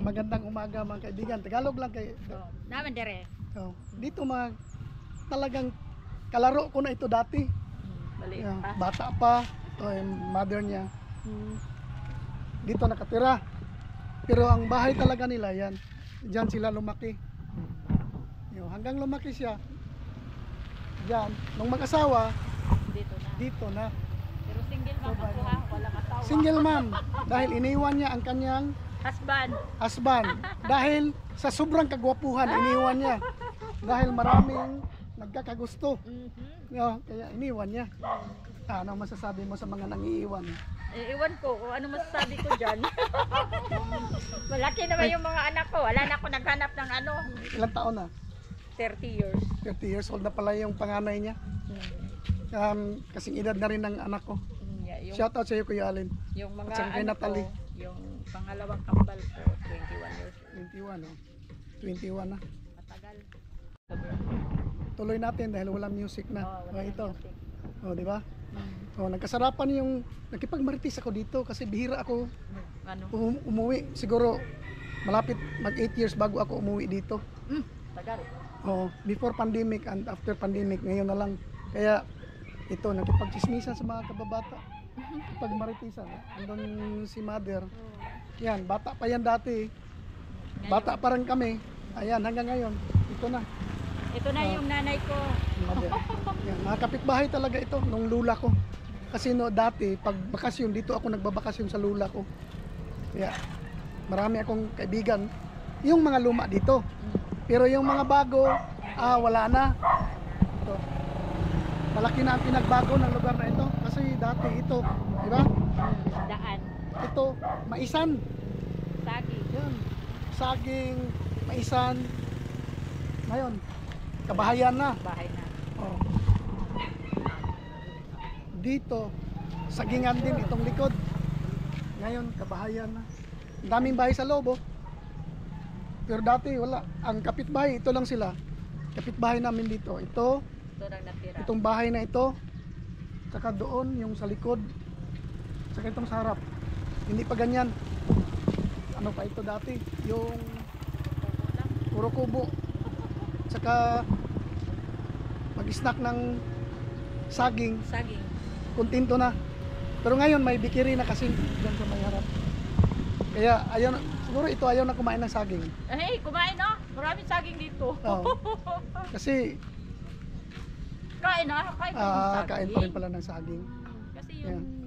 Magandang umaga mga kaibigan. Tagalog lang kay. Naman dire. Dito talagang kalaro ko na ito dati. Bali pa. Bata pa, yung mother niya. Dito nakatira. Pero ang bahay talaga nila yan. Diyan sila lumaki. Hanggang lumaki siya. Diyan, nung mag-asawa, dito na. Pero single ma'am ako ha, walang asawa. Single ma'am dahil iniwan niya ang kanyang husband. Dahil sa sobrang kagwapuhan, iniwan niya. Dahil maraming nagkakagusto. Kaya iniwan niya. Ano masasabi mo sa mga nangiiwan? Iwan ko kung ano masasabi ko dyan. Malaki naman yung mga anak ko. Wala na ako naghanap ng ano. Ilang taon na? 30 years. 30 years old na pala yung panganay niya. Kasing edad na rin ng anak ko. Yung, shout out sa iyo Kuya Alin. Yung mga at kay Natalie. Yung pangalawang kambal ko, 21 years old. 21 na. Matagal. Tuloy natin dahil walang music na. Ito. Music. Di ba? Nagkasarapan yung nakipagmarites ako dito kasi bihira ako umuwi. Siguro malapit mag 8 years bago ako umuwi dito. Tagal. Before pandemic and after pandemic, ngayon na lang. Kaya ito, nakipagchismisan sa mga kababata. Nakipagmaritisan. Andun si mother. Yan, bata pa yan dati. Bata pa rin kami. Ayan, hanggang ngayon. Ito na. Ito na yung nanay ko. Yan, mga kapitbahay talaga ito nung lula ko. Kasi dati pag bakasyon dito ako nagbabakasyon sa lula ko. Kaya marami akong kaibigan. Yung mga luma dito. Pero yung mga bago, wala na. Ito. Malaki na ang pinagbago ng lugar na ito kasi dati ito, di ba? Daan. Ito, maisan. Saging. Yan. Saging, maisan. Ngayon, kabahayan na. Bahay na. Dito, sagingan din itong likod. Ngayon, kabahayan na. Ang daming bahay sa loob. Pero dati wala. Ang kapitbahay, ito lang sila. Kapitbahay namin dito. Ito lang natira. Itong bahay na ito. Saka doon, yung sa likod. Saka itong sa harap. Hindi pa ganyan. Ano pa ito dati? Yung puro kubo. Saka mag-snack ng saging. Kontento na. Pero ngayon may bikiri na kasi dyan sa may harap. Kaya ayaw na, siguro ito ayaw na kumain ng saging. Kumain no? Maraming saging dito. Kasi kain pa rin pala ng saging. Kasi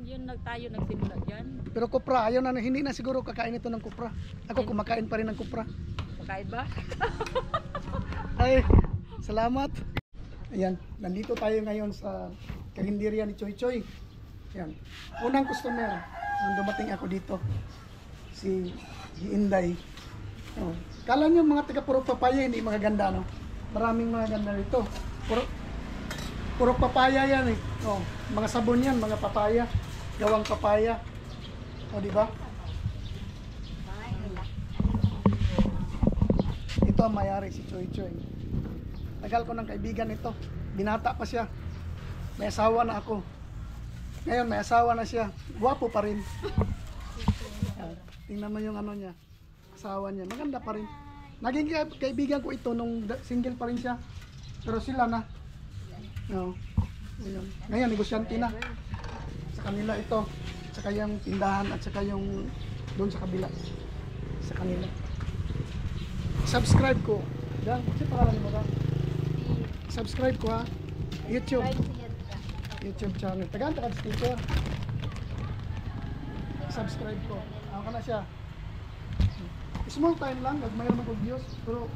yun tayo nagsimula dyan. Pero kupra, ayaw na, hindi na siguro kakain ito ng kupra. Ako kumakain pa rin ng kupra. Makain ba? Ay, salamat. Ayan, nandito tayo ngayon sa karinderya ni Choy Choy. Ayan, unang customer nung dumating ako dito, si Inday. Kala nyo mga taga Purok Papaya hindi magaganda, no? Maraming mga ganda rito. Purok Papaya yan eh. Mga sabon yan, mga papaya, gawang papaya. Di ba? Ito ang mayari si Choy Choy. Tagal ko ng kaibigan ito. Binata pa siya. May asawa na ako. Ngayon may asawa na siya. Guwapo pa rin. Tingnan mo yung ano niya. Asawa niya. Maganda pa rin. Naging kaibigan ko ito nung single pa rin siya. Pero sila na. Ngayon negosyante na. Sa kanila ito. Saka yung tindahan at saka yung doon sa kabila. Sa kanila. Subscribe ko. Yan. Kasi pangalan mo ka? Subscribe ko ha. YouTube channel. Taga sticker. Subscribe ko. Ako ka na siya. Small time lang. Mayroon mag views. Pero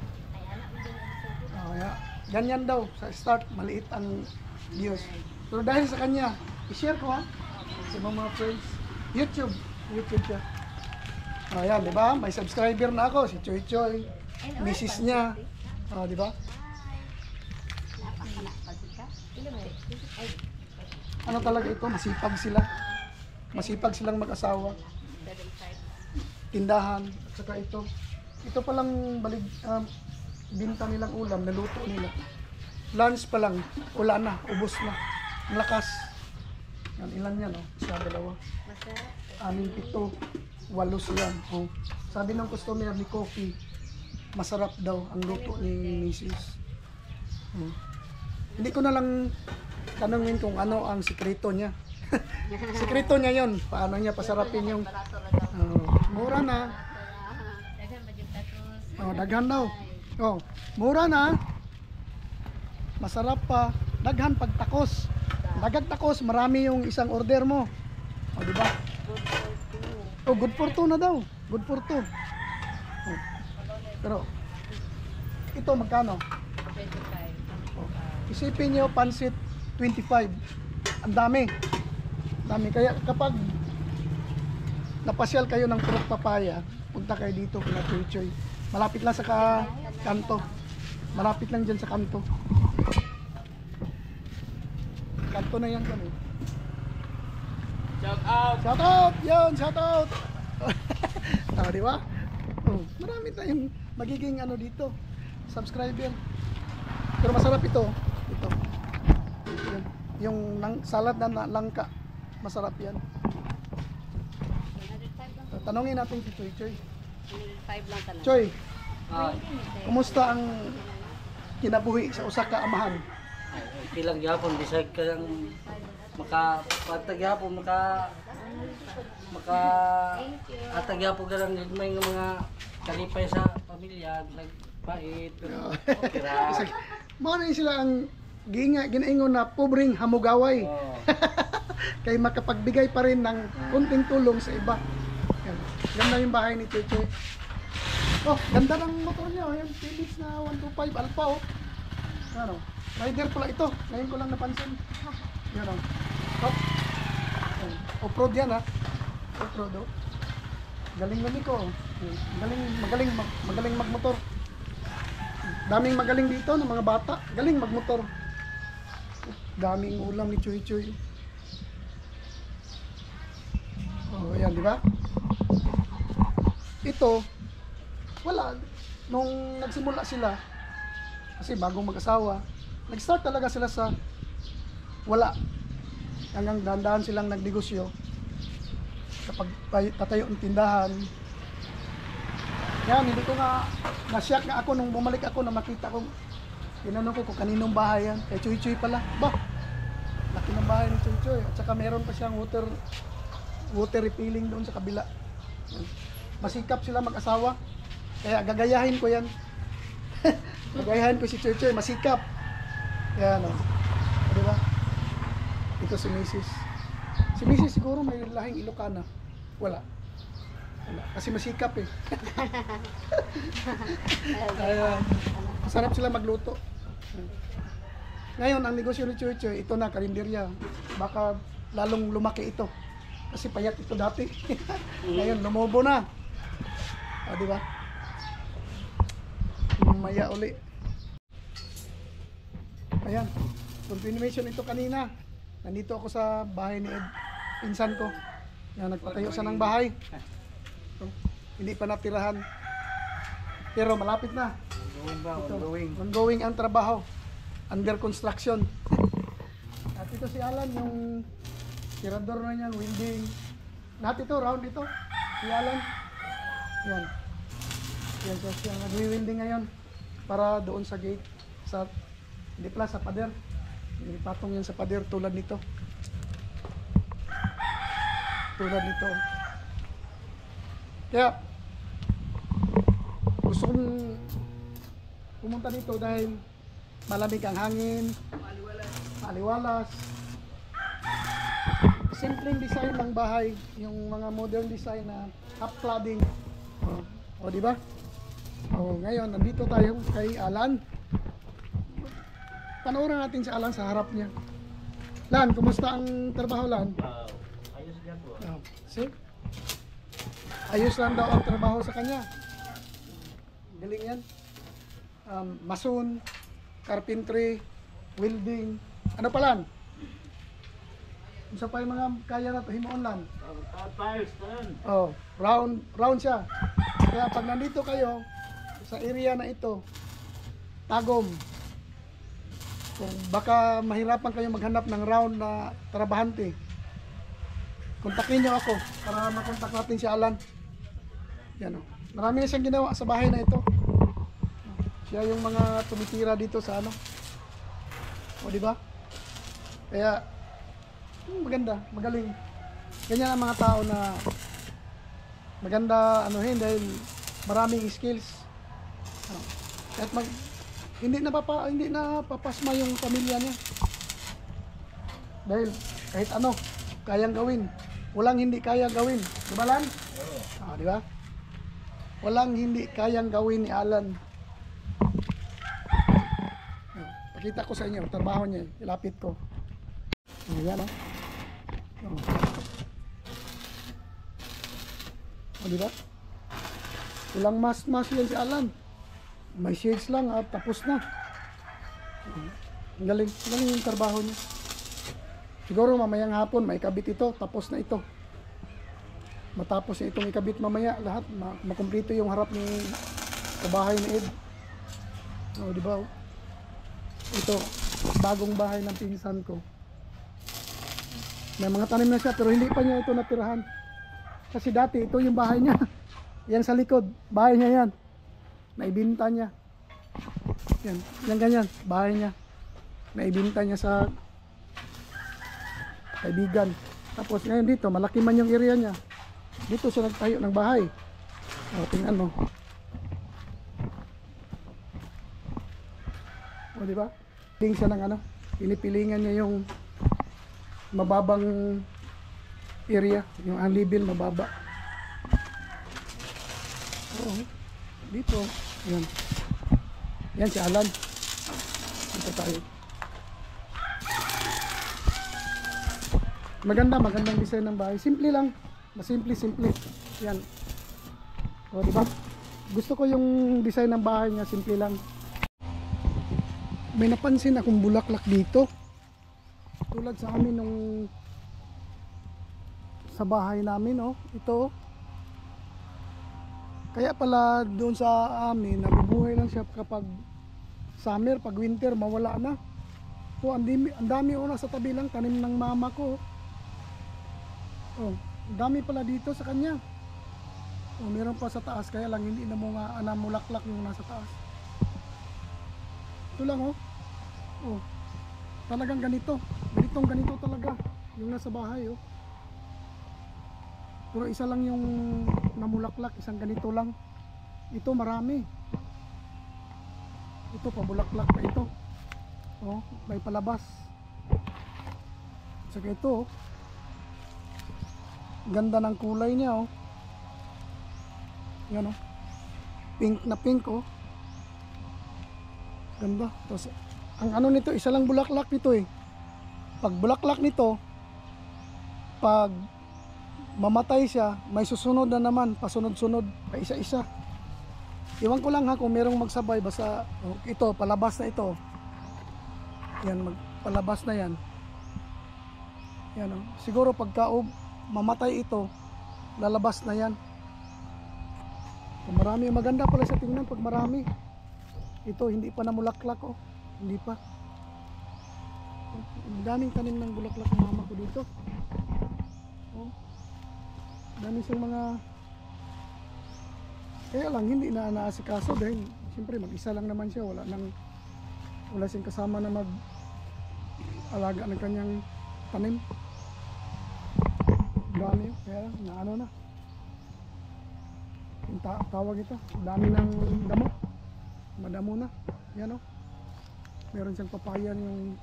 ganyan daw. Sa start, maliit ang views. Pero dahil sa kanya, i-share ko ha. Sa mga friends. YouTube siya. Ayan, di ba? May subscriber na ako. Si Choy Choy. Misis niya. Di ba? Ano talaga ito? Masipag sila. Masipag silang mag-asawa. Tindahan. At saka ito. Ito palang binta nilang ulam. Naluto nila. Lunch pa lang. Wala na. Ubos na. Ang lakas. Yan, ilan yan, Isa, dalawa. 6, 7. Walos yan. Oh. Sabi ng customer ni Coffee, masarap daw ang luto ni Mrs. Oh. Hindi ko na lang tanungin kung ano ang sikreto niya. Sikreto niya yon. Paano niya pasarapin yung mura na. Oh, daghan daw. Oh, mura na. Masarap pa. Daghan pag takos. Dagag takos, marami yung isang order mo. O, di ba? Oh, good for two na daw. Good for two. Oh. Pero, ito magkano? 25. Oh. Isipin nyo, pansit 25. Ang dami. Dami. Kaya kapag napasyal kayo ng Purok Papaya, punta kayo dito kina Choy Choy. Malapit lang sa kanto. Malapit lang dyan sa kanto. Kanto na yan kami. Shout out! Shout out! Yun, shout out! Di ba? Oh, marami tayong magiging ano dito, subscriber. Pero masarap ito. Ito. Yan. Yung salad na langka. Masarap yan. Tanongin natin si Choy Choy. 5 lang tanong. Choy, kumusta ang kinabuhi sa usa ka amahan? Okay lang yapon bisag ka lang makapatag yapon maka atag yapon ka lang may mga kalipay sa pamilya nagpait pero okay ra. Mao na sila ang ginaingon na pobreng hamugaway. Oh. Kay makapagbigay pa rin ng kunting tulong sa iba. Yan. Ganda yung bahay ni Cheche. Oh, ganda ng motor niya. Ayan, Philips na 125 Alpha. Oh. Ano? Rider pala ito. Ngayon ko lang napansin. Yan o. Oh. Off-road yan ha. Off-road oh. Galing na ko. Magaling magmotor. Daming magaling dito ng mga bata. Galing magmotor. Daming ulam ni Choy Choy. Oh, ayan, di ba? Ito, wala. Nung nagsimula sila, kasi bagong mag-asawa, nag-start talaga sila sa wala. Hanggang dahan-dahan silang nagnegosyo. Kapag tatayo ang tindahan. Yan, hindi ko nga, na-shock nga ako nung bumalik ako na makita ko. Tinanong ko kung kaninong bahay yan. Kay Choy Choy pala. Bah, laki ng bahay ni Choy Choy. At saka meron pa siyang water refilling doon sa kabila. Masikap sila mag-asawa. Kaya gagayahin ko yan. Gagayahin ko si Choy Choy. Masikap. Yan o. Diba? Ito si Mrs. Si Mrs. siguro may lahing Ilocana. Wala. Kasi masikap eh. Ayan. Masarap sila magluto. Ngayon, ang negosyo ni Choy Choy, ito na, karinderya. Baka lalong lumaki ito. Kasi payat ito dati. Ngayon, lumobo na. Di ba? Maya uli. Ayan. Continuation ito kanina. Nandito ako sa bahay ni Ed. Pinsan ko. Yan, nagpatayo siya ng bahay. So, hindi pa natirahan. Pero malapit na. Ongoing ang trabaho. Under construction. At ito si Alan, yung tirador na niyan, welding. Lahat ito, round ito. Si Alan. Yan. Yan siya nagwi-welding ngayon. Para doon sa gate. Hindi pala, sa pader. Patong yan sa pader tulad nito. Tulad nito. Kaya, gusto kong pumunta dito dahil malamig ang hangin, maliwalas. Simpleng design ng bahay, yung mga modern design na half cladding. O di ba? O ngayon nandito tayo kay Alan. Panoorin natin si Alan sa harap niya. Lan, kumusta ang trabaho, Lan? Ayos gan po. See? Ayos lang daw ang trabaho sa kanya. Galing yan. Mason, carpentry, welding. Ano pa, Lan? Isa pa yung mga kaya na ito, himuon lang. Oh, round siya. Kaya pag nandito kayo sa area na ito, Tagum, kung baka mahirapan kayo maghanap ng round na trabahante, kontakin nyo ako para makontak natin si Alan. Yan o. Marami na siyang ginawa sa bahay na ito. Siya yung mga tumitira dito sa ano. O di ba? Kaya maganda, magaling. Ganyan ang mga tao na maganda anuhin dahil maraming skills. Ano, kahit hindi na papasma yung pamilya niya. Dahil kahit ano, kayang gawin. Walang hindi kayang gawin. Di ba, Lan? Oo. Di ba? Walang hindi kayang gawin ni Alan. Pakita ko sa inyo, trabaho niya. Ilapit ko. Ayan, oh. O, di ba? Walang mas yan si Alan. May shades lang at tapos na. Ang galing yung trabaho niya. Siguro mamayang hapon may kabit ito, tapos na ito. Matapos na itong ikabit mamaya, lahat makumpleto yung harap ni sa bahay ni Ed. O, di ba? Ito, bagong bahay ng pinsan ko. May mga tanim na siya pero hindi pa niya ito natirahan. Kasi dati ito yung bahay niya. Yan sa likod, bahay niya yan. Naibinta niya. Yan ganyan, bahay niya. Naibinta niya sa kaibigan. Tapos ngayon dito, malaki man yung area niya. Dito siya nagtayo ng bahay. O, tingnan mo. O, di ba? Piling siya ng ano, pinipilingan niya yung mababang area, yung unlevel mababa. Oo, dito, yan. Yan si Alan. Dito tayo. Magandang design ng bahay. Simple lang, simple. Yan. O, di ba? Gusto ko yung design ng bahay niya, simple lang. May napansin akong bulaklak dito. Tulad sa amin nung sa bahay namin, oh. Ito. Kaya pala doon sa amin, nabubuhay lang siya kapag summer, pag winter mawala na. So ang dami na sa tabi lang tanim ng mama ko. Oh, ang dami pala dito sa kanya. Oh, meron pa sa taas kaya lang hindi na mga namulaklak yung nasa taas. Ito lang, oh. Oh. Talagang ganito. Ganito talaga yung nasa bahay, oh. Pero isa lang yung namulaklak, isang ganito lang. Ito marami. Ito pabulaklak pa ito. Oh, may palabas. Saka ito, oh. Ganda ng kulay niya, oh. Yan, oh. Pink na pink, oh. Ganda. Tapos ang ano nito, isa lang bulaklak nito eh. Pag bulaklak nito, pag mamatay siya, may susunod na naman, pasunod-sunod, pa isa-isa. Iwan ko lang ha kung merong magsabay, basta oh, ito, palabas na ito. Yan, palabas na yan. Yan, oh. Siguro pagka mamatay ito, lalabas na yan. Kung marami, maganda pala sa tingnan pag marami. Ito, hindi pa namulaklak, oh. Hindi pa. Ang daming tanim ng bulaklak ng mama ko dito. Oh. Dami siyang mga, kaya lang hindi na naasikaso dahil siyempre mag-isa lang naman siya, wala siyang kasama na mag-alaga ng kanyang tanim. Dami, kaya na ano na. Yung tawag ito, dami ng damo. Madamo na. Yan, oh. Meron siyang papaya, yung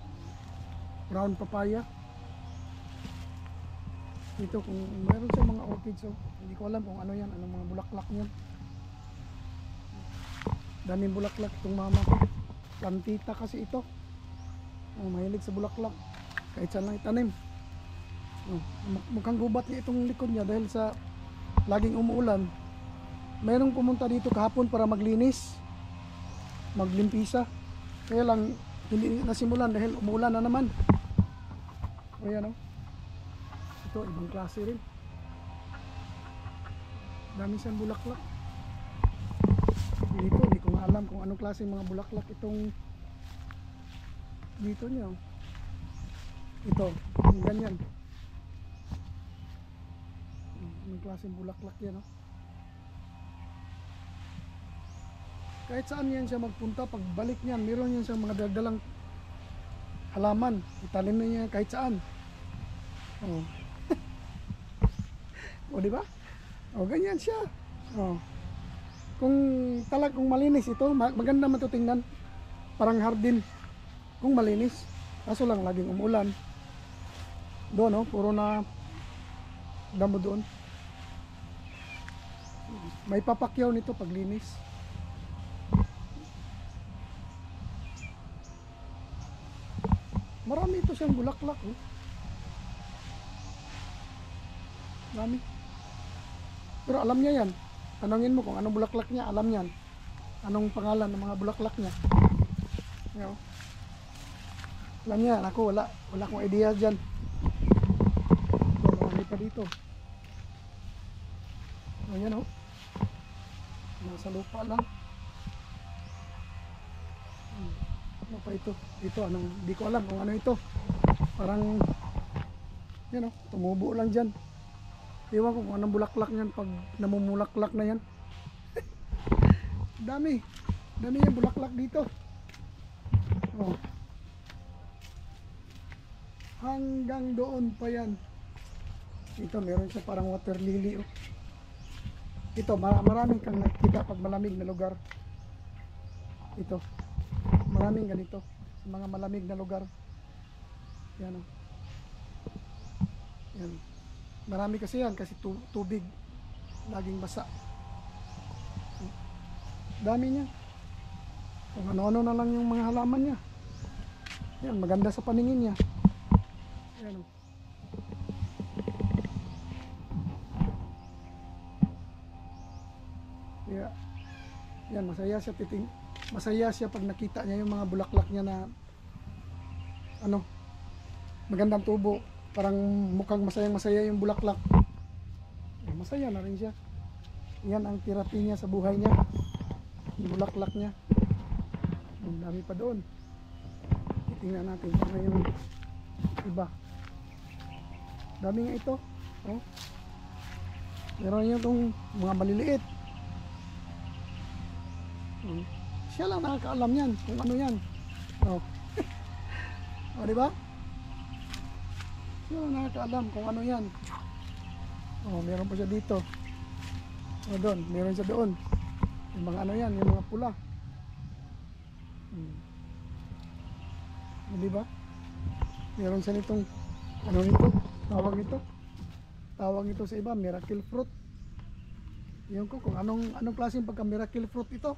brown papaya. Dito kung meron siyang mga orchids, oh. Hindi ko alam kung ano yan, anong mga bulaklak niyan. Daming bulaklak itong mama ko. Plantita kasi ito. Oh, mahilig sa bulaklak. Kahit saan lang itanim. Oh, mukhang gubat niya itong likod niya dahil sa laging umuulan. Mayroong pumunta dito kahapon para maglinis, maglimpisa. Kaya lang hindi nasimulan dahil umuulan na naman. O yan, oh. Ito ibang klase rin. Dami siyang bulaklak. Dito hindi ko nga alam kung anong klase mga bulaklak itong dito niya, oh. Ito, yung ganyan. Anong klase bulaklak yan, oh. Kahit saan yan siya magpunta, pagbalik niyan, meron yan siyang mga dagdalang halaman. Itanim na niya kahit saan. Oh. O, di ba? O, ganyan siya. O. Kung kung malinis ito, maganda man ito tingnan. Parang hardin. Kung malinis. Kaso lang, laging umulan. Doon, no? Puro na damo doon. May papakyaw nito pag linis. Marami ito siyang bulaklak. Oh. Marami. Pero alam niya yan. Tanungin mo kung anong bulaklak niya, alam niyan. Anong pangalan ng mga bulaklak niya. You know? Alam niya, ako wala akong idea dyan. So, marami pa dito. Ayan, oh. Nasa lupa lang. Ano pa ito? Ito, di ko alam kung ano ito. Parang, yan, oh, tumubo lang dyan. Iwan ko kung anong bulaklak niyan pag namumulaklak na yan. Dami yung bulaklak dito. Oh. Hanggang doon pa yan. Ito, meron siya parang water lily. Oh. Ito, maraming kang nakikita pag malamig na lugar. Ito, maraming ganito sa mga malamig na lugar. Yan, oh. Yan. Marami kasi yan kasi tubig laging basa. Dami niya. Kung ano-ano na lang yung mga halaman niya. Yan, maganda sa paningin niya. Yan, oh. Yeah. Yan, masaya siya pag nakita niya yung mga bulaklak niya na ano, magandang tubo. Parang mukhang masaya yung bulaklak. Masaya na rin siya. Yan ang therapy niya sa buhay niya. Yung bulaklak niya. Ang dami pa doon. Tingnan natin ano yung iba. Dami nga ito. Oh. Meron yung itong mga maliliit. Siya lang nakakaalam yan kung ano yan. Oh. O, diba? Siya lang nakakaalam kung ano yan. Oh, meron pa siya dito. O, doon. Meron siya doon. Yung mga ano yan, yung mga pula. O, diba? Meron siya nitong ano nito? Tawag ito sa iba, miracle fruit. Yun ko kung anong klaseng pagka miracle fruit ito.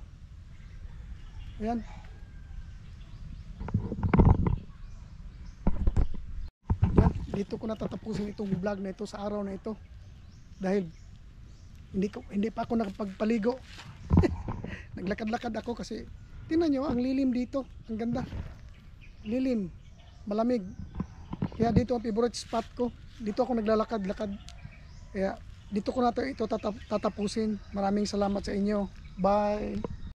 Ayan. Yan, dito ko natatapusin itong vlog na ito sa araw na ito. Dahil hindi pa ako nakapagpaligo. Naglakad-lakad ako kasi tingnan nyo, ang lilim dito. Ang ganda. Lilim, malamig. Kaya dito ang favorite spot ko. Dito ako naglalakad-lakad. Kaya dito ko na ito tatapusin. Maraming salamat sa inyo. Bye.